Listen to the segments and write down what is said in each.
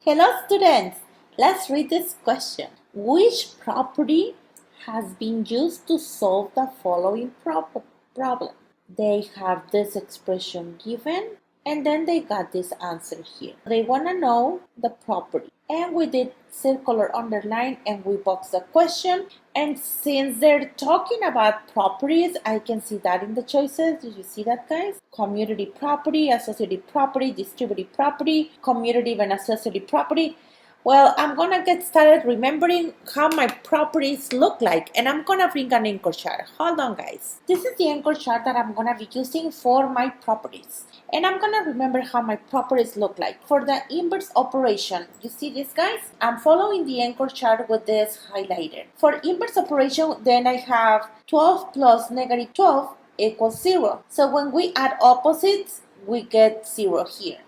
Hello students, let's read this question. Which property has been used to solve the following problem? They have this expression given and then they got this answer here. They want to know the property. And we did circle or underline and we box the question. And since they're talking about properties, I can see that in the choices. Did you see that, guys? Commutative property, associative property, distributive property, commutative and associative property. Well, I'm going to get started remembering how my properties look like, and I'm going to bring an anchor chart. Hold on, guys. This is the anchor chart that I'm going to be using for my properties. And I'm going to remember how my properties look like. For the inverse operation, you see this, guys? I'm following the anchor chart with this highlighted. For inverse operation, then I have 12 plus negative 12 equals 0. So when we add opposites, we get 0 here.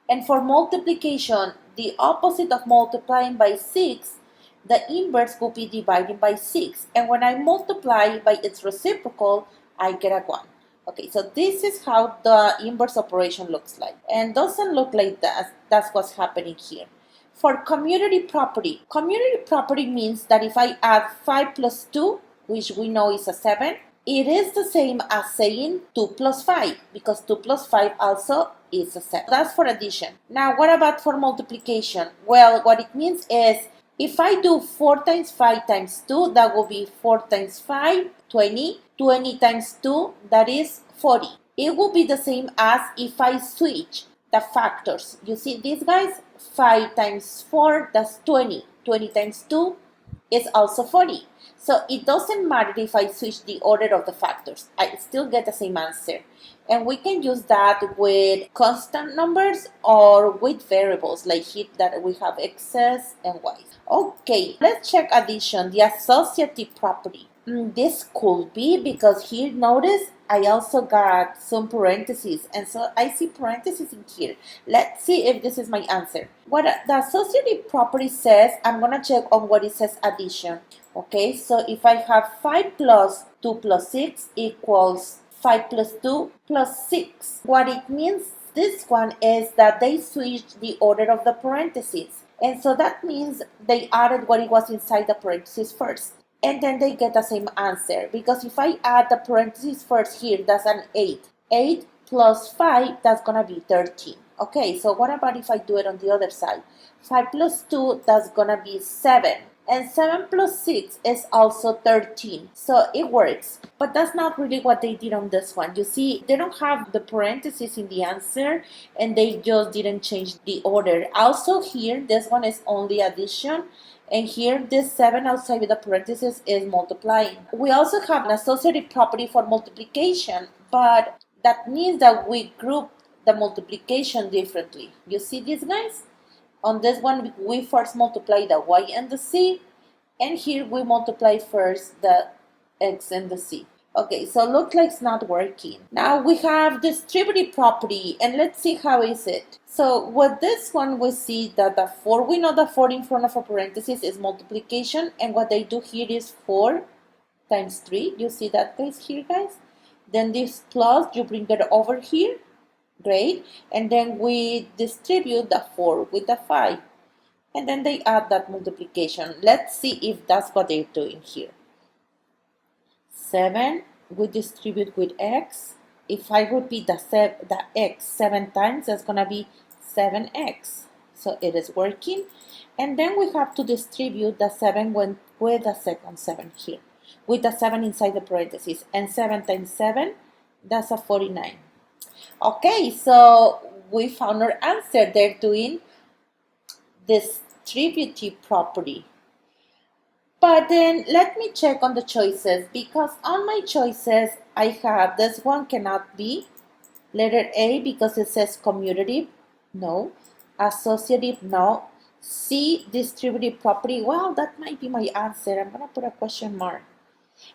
And for multiplication, the opposite of multiplying by 6, the inverse will be dividing by 6. And when I multiply by its reciprocal, I get a 1. Okay, so this is how the inverse operation looks like. And doesn't look like that. That's what's happening here. For commutative property means that if I add 5 plus 2, which we know is a 7, it is the same as saying 2 plus 5, because 2 plus 5 also is a 7. That's for addition. Now, what about for multiplication? Well, what it means is if I do 4 times 5 times 2, that will be 4 times 5, 20. 20 times 2, that is 40. It will be the same as if I switch the factors. You see these, guys? 5 times 4, that's 20. 20 times 2 is also 40. So it doesn't matter if I switch the order of the factors. I still get the same answer. And we can use that with constant numbers or with variables like here that we have x's and y's. Okay, let's check addition, the associative property. This could be because here, notice, I also got some parentheses. And so I see parentheses in here. Let's see if this is my answer. What the associative property says, I'm going to check on what it says addition. Okay, so if I have 5 plus 2 plus 6 equals 5 plus 2 plus 6. What it means, this one, is that they switched the order of the parentheses. And so that means they added what it was inside the parentheses first. And then they get the same answer. Because if I add the parentheses first here, that's an 8. 8 plus 5, that's going to be 13. Okay, so what about if I do it on the other side? 5 plus 2, that's going to be 7. And 7 plus 6 is also 13. So it works. But that's not really what they did on this one. You see, they don't have the parentheses in the answer and they just didn't change the order. Also here, this one is only addition. And here, this 7 outside with the parentheses is multiplying. We also have an associative property for multiplication. But that means that we group the multiplication differently. You see this, guys? On this one, we first multiply the y and the c, and here we multiply first the x and the c. Okay, so looks like it's not working. Now we have distributive property, and let's see how is it. So with this one, we see that the 4, we know the 4 in front of a parenthesis is multiplication, and what they do here is 4 times 3. You see that, guys, here, guys? Then this plus, you bring it over here. Great. And then we distribute the 4 with the 5. And then they add that multiplication. Let's see if that's what they're doing here. 7, we distribute with x. If I repeat the x 7 times, that's going to be 7x. So it is working. And then we have to distribute the 7 with the second 7 here. With the 7 inside the parentheses. And 7 times 7, that's a 49. Okay, so we found our answer. They're doing distributive property. But then let me check on the choices, because on my choices I have this one cannot be. Letter A, because it says commutative, no. Associative, no. C, distributive property. Well, that might be my answer. I'm going to put a question mark.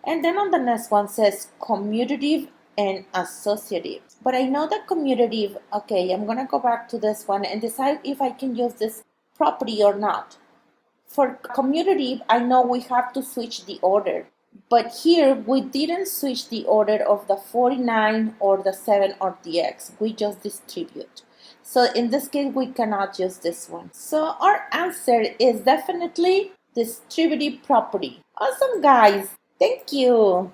And then on the next one says commutative and associative. But I know that commutative, okay, I'm going to go back to this one and decide if I can use this property or not. For commutative, I know we have to switch the order. But here, we didn't switch the order of the 49 or the 7 or the x. We just distribute. So in this case, we cannot use this one. So our answer is definitely distributive property. Awesome, guys. Thank you.